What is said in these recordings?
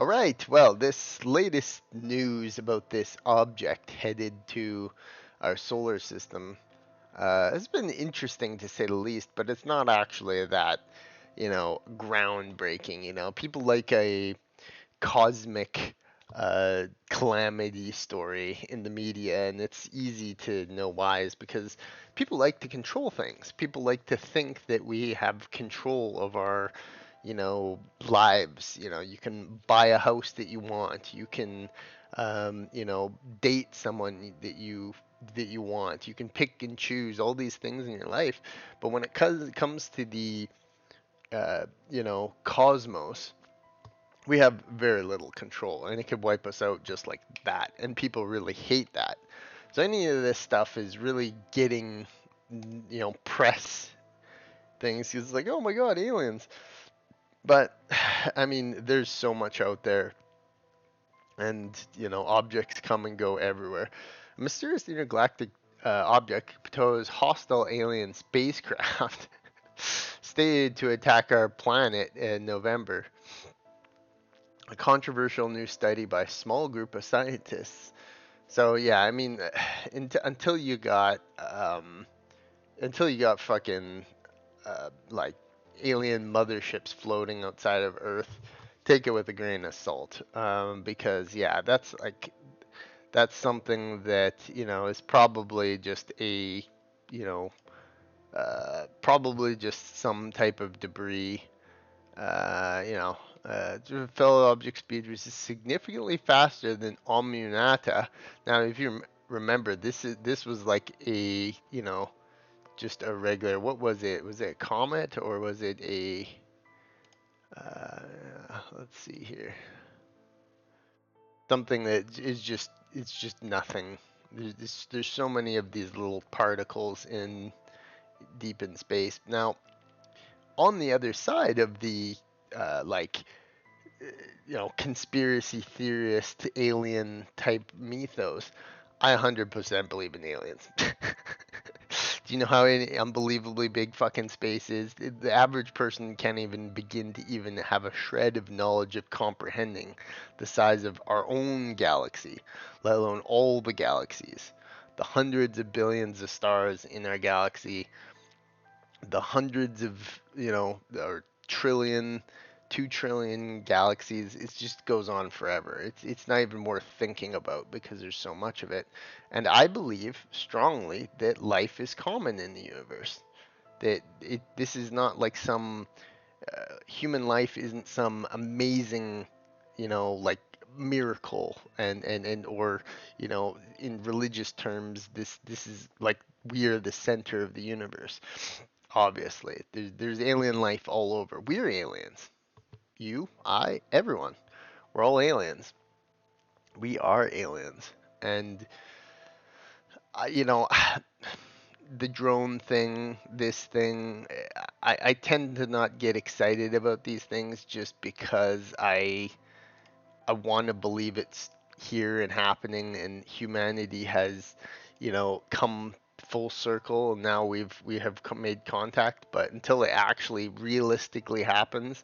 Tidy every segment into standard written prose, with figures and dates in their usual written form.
All right, well, this latest news about this object headed to our solar system has been interesting to say the least, but it's not actually that, groundbreaking. People like a cosmic calamity story in the media, and it's easy to know why, is because people like to control things. People like to think that we have control of our, lives. You can buy a house that you want. You can, date someone that you want. You can pick and choose all these things in your life. But when it comes to the, cosmos, we have very little control, and it could wipe us out just like that, and people really hate that. So any of this stuff is really getting, press things. It's like, oh my god, aliens. But I mean, there's so much out there, and objects come and go everywhere. A mysterious intergalactic object proposed hostile alien spacecraft stated to attack our planet in November. A controversial new study by a small group of scientists. So yeah, I mean, until you got fucking like alien motherships floating outside of Earth, take it with a grain of salt. Because yeah, that's something that is probably just probably just some type of debris. The fellow object speed was significantly faster than Omunata. Now, if you remember, this was like a just a regular. What was it? Was it a comet or was it a? Uh, let's see here. Something that is just it's just nothing. There's so many of these little particles in deep in space. Now, on the other side of the like conspiracy theorist alien type mythos, I 100% believe in aliens. Do you know how unbelievably big fucking space is? The average person can't even begin to even have a shred of knowledge of comprehending the size of our own galaxy, let alone all the galaxies. The hundreds of billions of stars in our galaxy, the hundreds of, or trillion, 2 trillion galaxies. It just goes on forever. It's not even worth thinking about because there's so much of it. And I believe strongly that life is common in the universe. That this is not like some human life isn't some amazing, like miracle, and or in religious terms, this is like we are the center of the universe. Obviously, there's alien life all over. We're aliens. You, I, everyone. We're all aliens. We are aliens. And the drone thing, this thing, I tend to not get excited about these things just because I want to believe it's here and happening, and humanity has, come full circle, and now we have made contact. But until it actually realistically happens,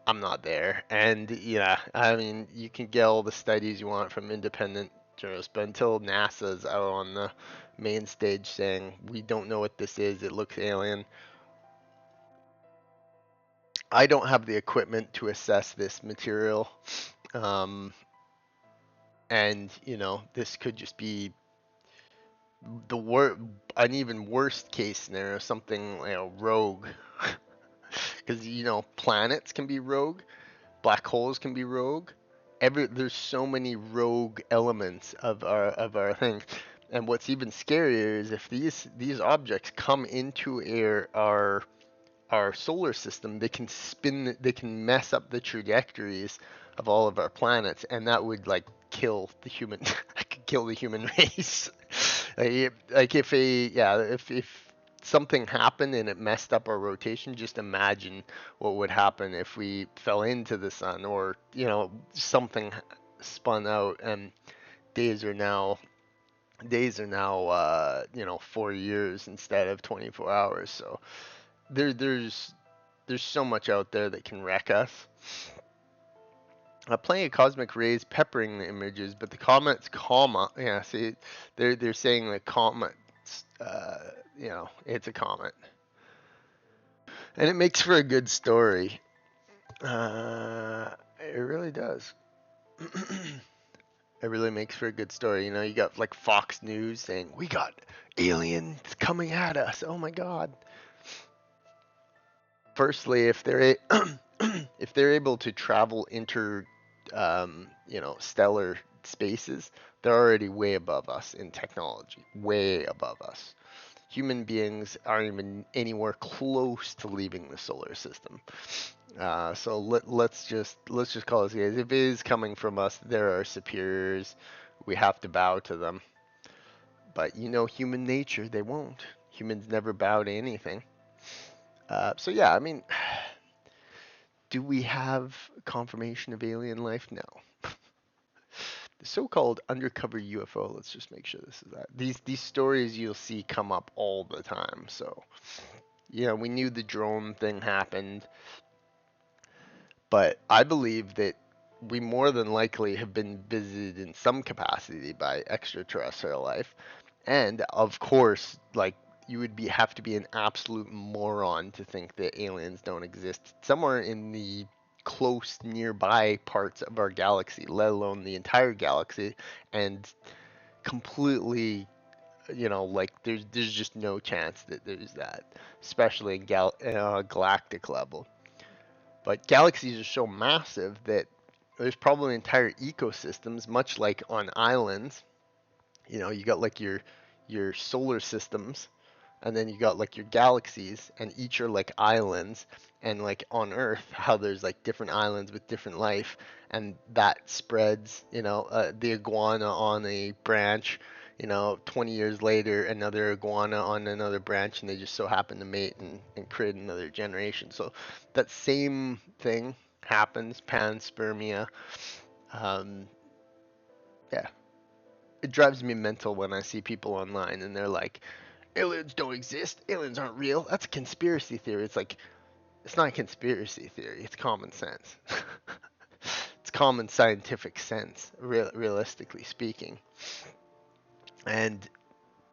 I'm not there. And yeah, I mean, you can get all the studies you want from independent journalists, but until NASA's out on the main stage saying we don't know what this is, it looks alien, I don't have the equipment to assess this material. Um, and this could just be an even worst case scenario, something rogue, because planets can be rogue, black holes can be rogue. There's so many rogue elements of our thing. And what's even scarier is if these objects come into our solar system, they can mess up the trajectories of all of our planets, and that would like kill the human kill the human race. Like if something happened and it messed up our rotation, just imagine what would happen if we fell into the sun, or something spun out, and days are now days are now 4 years instead of 24 hours. So there's so much out there that can wreck us. Plenty of cosmic rays peppering the images, but the comet's comma. Yeah, see, they're saying the comet's, it's a comet, and it makes for a good story. It really does. It really makes for a good story. You got like Fox News saying we got aliens coming at us. Oh my God. Firstly, if they're if they're able to travel stellar spaces, they're already way above us in technology, way above us. Human beings aren't even anywhere close to leaving the solar system. So let's just call it guys. If it is coming from us, they're our superiors. We have to bow to them. But human nature, they won't. Humans never bow to anything. So yeah, I mean, do we have confirmation of alien life? No. The so-called undercover UFO. Let's just make sure this is that. These stories you'll see come up all the time. So we knew the drone thing happened, but I believe that we more than likely have been visited in some capacity by extraterrestrial life. And of course, like you would have to be an absolute moron to think that aliens don't exist somewhere in the close nearby parts of our galaxy, let alone the entire galaxy, and completely, like there's just no chance that there's that, especially in galactic level. But galaxies are so massive that there's probably entire ecosystems, much like on islands. You got like your solar systems, and then you got like your galaxies, and each are like islands. And like on Earth, how there's like different islands with different life, and that spreads. The iguana on a branch. 20 years later, another iguana on another branch, and they just so happen to mate and create another generation. So that same thing happens, panspermia. Um, yeah, it drives me mental when I see people online and they're like, aliens don't exist, aliens aren't real, that's a conspiracy theory. It's like, it's not a conspiracy theory, it's common sense. It's common scientific sense, realistically speaking. And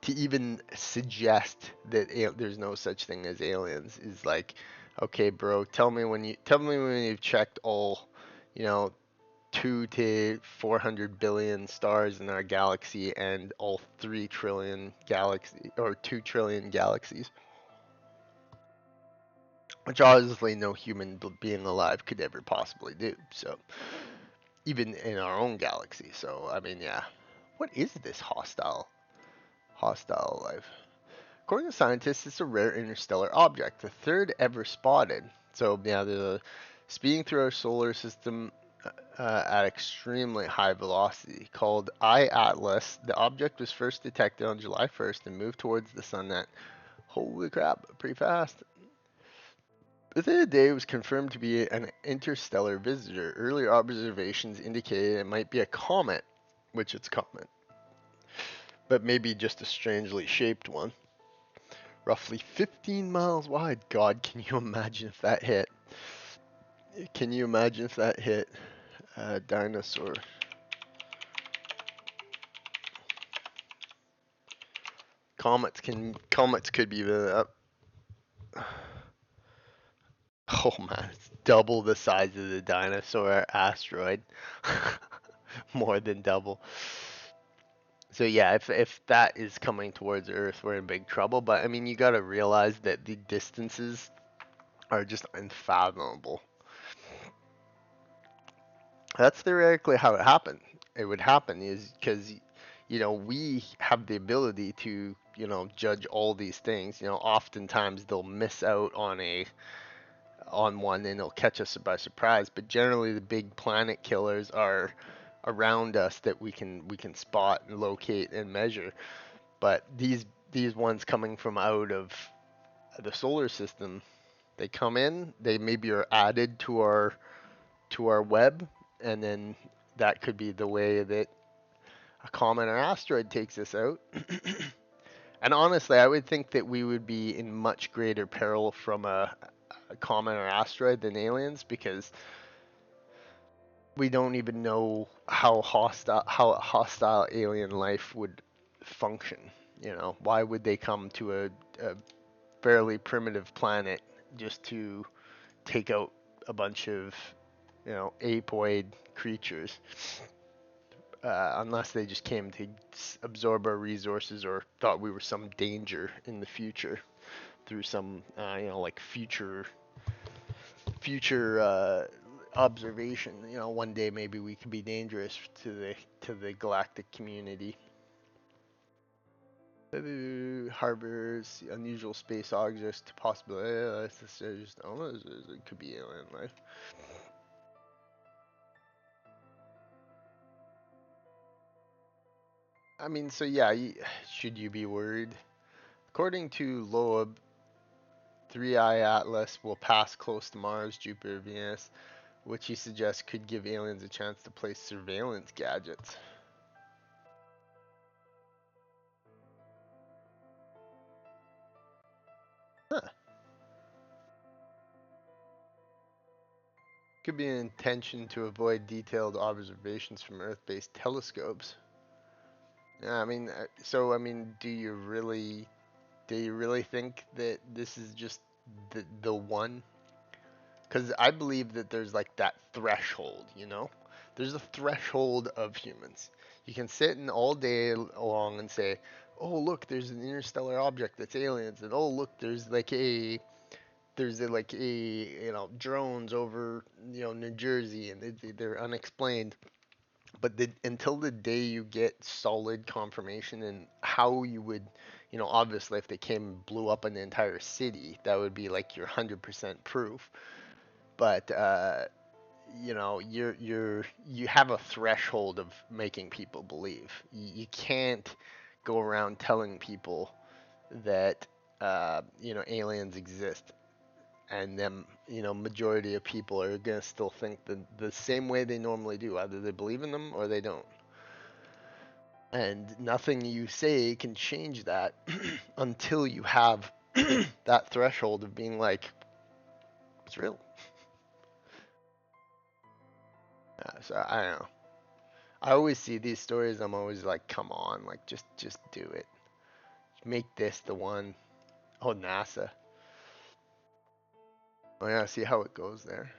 to even suggest that there's no such thing as aliens is like, okay, bro, tell me when you've checked all, you know, 2 to 400 billion stars in our galaxy and all 3 trillion galaxy or 2 trillion galaxies, which obviously no human being alive could ever possibly do. So even in our own galaxy. So I mean, yeah, what is this hostile life? According to scientists, it's a rare interstellar object, the third ever spotted. So yeah, the speeding through our solar system at extremely high velocity. Called I Atlas, the object was first detected on July 1st and moved towards the sun at, holy crap, pretty fast. Within a day, it was confirmed to be an interstellar visitor. Earlier observations indicated it might be a comet, which it's comet, but maybe just a strangely shaped one. Roughly 15 miles wide. God, can you imagine if that hit? Can you imagine if that hit a dinosaur? Comets could be the oh man, it's double the size of the dinosaur asteroid. More than double. So yeah, if that is coming towards Earth, we're in big trouble. But I mean, you got to realize that the distances are just unfathomable. That's theoretically how it happened. It would happen is because we have the ability to judge all these things. Oftentimes they'll miss out on one and it'll catch us by surprise. But generally, the big planet killers are around us that we can spot and locate and measure. But these ones coming from out of the solar system, they come in, they maybe are added to our web, and then that could be the way that a comet or asteroid takes us out. And honestly, I would think that we would be in much greater peril from a comet or asteroid than aliens because We don't even know how hostile alien life would function. You know, why would they come to a fairly primitive planet just to take out a bunch of, apoid creatures, unless they just came to absorb our resources or thought we were some danger in the future through some, like future observation. You know, one day maybe we could be dangerous to the galactic community. Harbors unusual space objects to possibly. Just, I don't know, it could be alien life. I mean, so yeah, should you be worried? According to Loeb, Three Eye Atlas will pass close to Mars, Jupiter, Venus, which he suggests could give aliens a chance to place surveillance gadgets. Huh. Could be an intention to avoid detailed observations from Earth-based telescopes. Yeah, I mean, so I mean, do you really think that this is just the one? Because I believe that there's like that threshold, you know? There's a threshold of humans. You can sit and all day long and say, "Oh, look, there's an interstellar object that's aliens," and "Oh, look, there's drones over New Jersey and they're unexplained." But until the day you get solid confirmation and how you would, obviously if they came and blew up an entire city, that would be like your 100% proof. But you have a threshold of making people believe. You can't go around telling people that aliens exist, and then majority of people are gonna still think the same way they normally do. Either they believe in them or they don't. And nothing you say can change that until you have that threshold of being like, it's real. So I don't know. I always see these stories. I'm always like, come on, like just do it. Make this the one. Oh, NASA. Oh yeah, see how it goes there.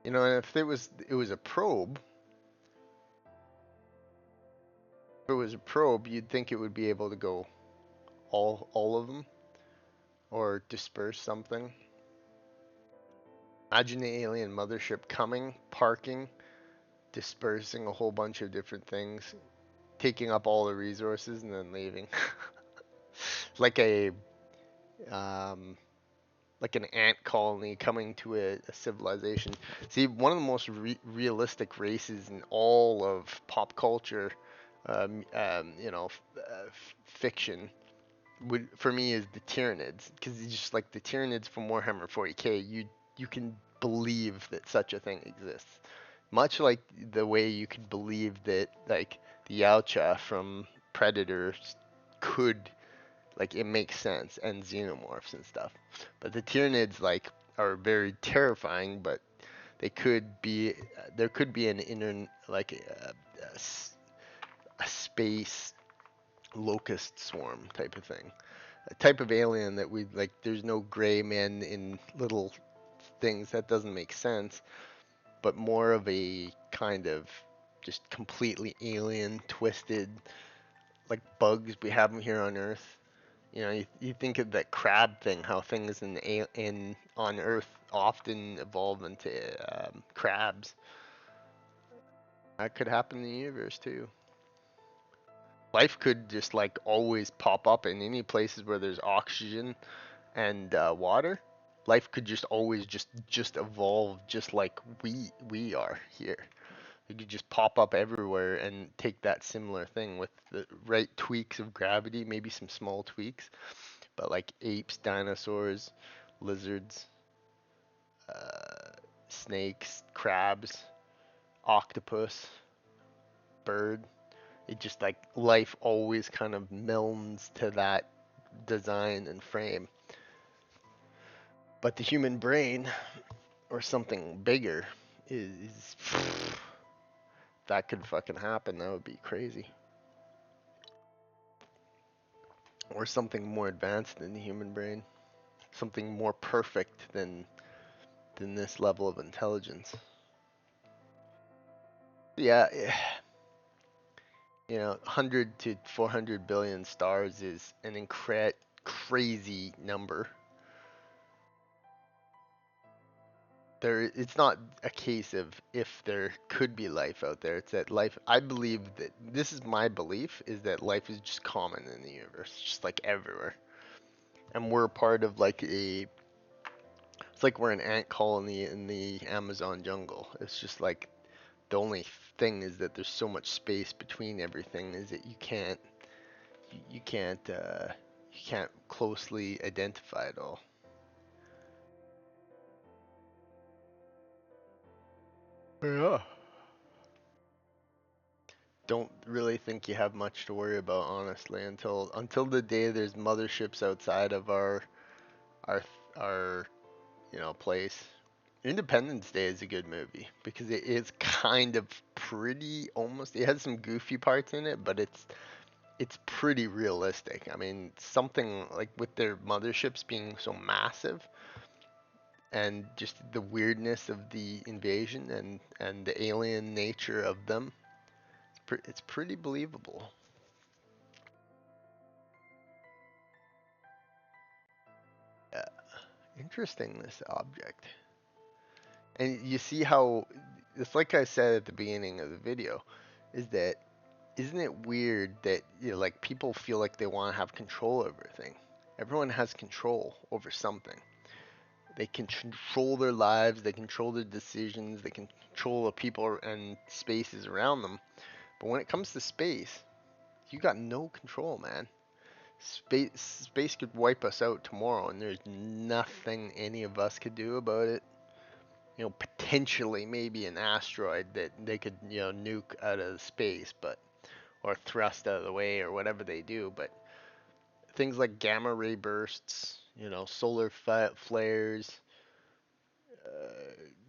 And if it was a probe, you'd think it would be able to go all of them or disperse something. Imagine the alien mothership coming, parking, dispersing a whole bunch of different things, taking up all the resources, and then leaving. like a um, like an ant colony coming to a civilization. See, one of the most realistic races in all of pop culture, fiction, would for me is the Tyranids, because it's just like the Tyranids from Warhammer 40k. You can believe that such a thing exists, much like the way you could believe that like the Yautja from Predator could, like, it makes sense, and xenomorphs and stuff. But the Tyranids like are very terrifying, but there could be an inner like a space locust swarm type of thing, a type of alien that we like. There's no gray men in little things, that doesn't make sense, but more of a kind of just completely alien, twisted, like bugs we have them here on Earth. You think of that crab thing, how things in on Earth often evolve into crabs. That could happen in the universe too. Life could just like always pop up in any places where there's oxygen and water. Life could just always just evolve just like we are here. It could just pop up everywhere and take that similar thing with the right tweaks of gravity, maybe some small tweaks, but like apes, dinosaurs, lizards, snakes, crabs, octopus, bird. It just like life always kind of melds to that design and frame. But the human brain, or something bigger is that could fucking happen. That would be crazy. Or something more advanced than the human brain, something more perfect than this level of intelligence. Yeah, 100 to 400 billion stars is an crazy number. It's not a case of if there could be life out there. It's that life. I believe that this is my belief is that life is just common in the universe, just like everywhere, and we're part of like a. It's like we're an ant colony in the Amazon jungle. It's just like the only thing is that there's so much space between everything is that you can't closely identify it all. Yeah. Don't really think you have much to worry about, honestly, until the day there's motherships outside of our our place. Independence Day is a good movie because it is kind of pretty almost. It has some goofy parts in it, but it's pretty realistic. I mean, something like with their motherships being so massive and just the weirdness of the invasion and the alien nature of them, it's pretty believable. Yeah, interesting this object. And you see how it's like I said at the beginning of the video, is that isn't it weird that like people feel like they want to have control over everything? Everyone has control over something. They can control their lives, they control their decisions, they can control the people and spaces around them. But when it comes to space, you got no control, man. Space could wipe us out tomorrow, and there's nothing any of us could do about it. Potentially maybe an asteroid that they could, nuke out of space, but or thrust out of the way or whatever they do. But things like gamma ray bursts, solar flares,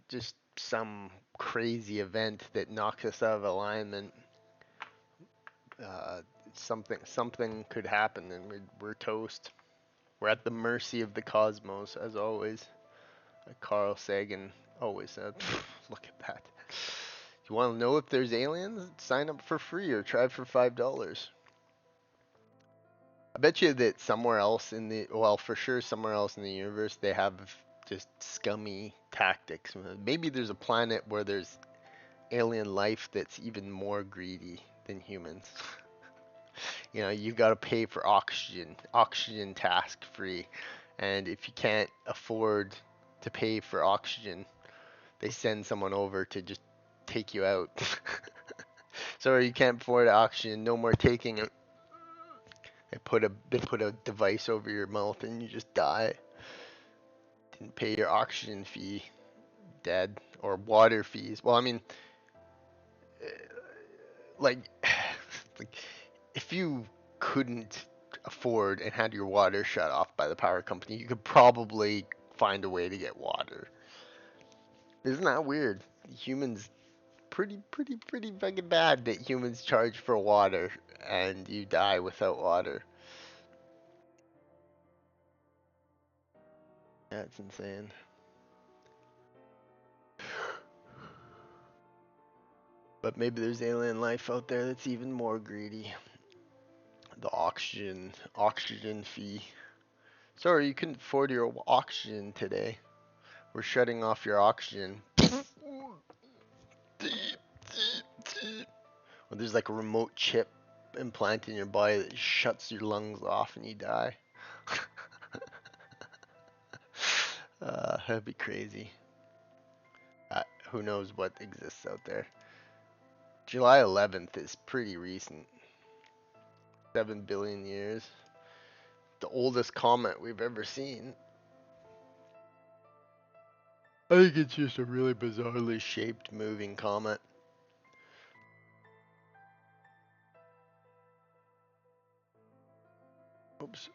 just some crazy event that knocks us out of alignment. Uh, something could happen, and we're toast. We're at the mercy of the cosmos, as always. Like Carl Sagan always said. Look at that. You want to know if there's aliens? Sign up for free or try for $5. I bet you that somewhere else for sure somewhere else in the universe, they have just scummy tactics. Maybe there's a planet where there's alien life that's even more greedy than humans. You've got to pay for oxygen task free. And if you can't afford to pay for oxygen, they send someone over to just take you out. Sorry, you can't afford oxygen, no more taking it. They put a device over your mouth and you just die. Didn't pay your oxygen fee, dead, or water fees. Well, I mean, like, like if you couldn't afford and had your water shut off by the power company, you could probably find a way to get water. Isn't that weird? Humans pretty fucking bad that humans charge for water and you die without water. That's insane. But maybe there's alien life out there that's even more greedy. The oxygen fee. Sorry, you couldn't afford your oxygen today. We're shutting off your oxygen. Well, there's like a remote chip implanted in your body that shuts your lungs off and you die. That'd be crazy. Who knows what exists out there. July 11th is pretty recent. 7 billion years. The oldest comet we've ever seen. I think it's just a really bizarrely shaped moving comet. Oops.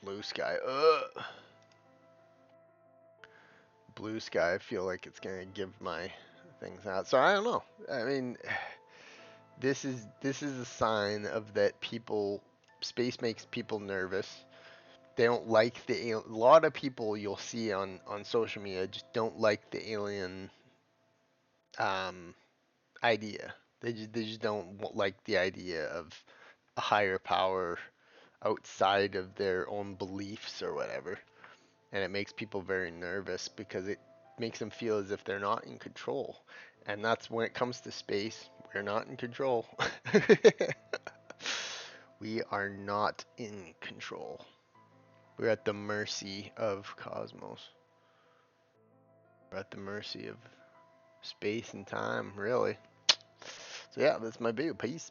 Blue sky. Ugh. blue sky, I feel like it's gonna give my things out. So I don't know. I mean, this is a sign of that people space makes people nervous. They don't like a lot of people you'll see on social media just don't like the alien um idea. They just don't like the idea of a higher power outside of their own beliefs or whatever. And it makes people very nervous because it makes them feel as if they're not in control. And that's when it comes to space, we're not in control. We are not in control. We're at the mercy of cosmos. We're at the mercy of space and time, really. So yeah, that's my view. Peace.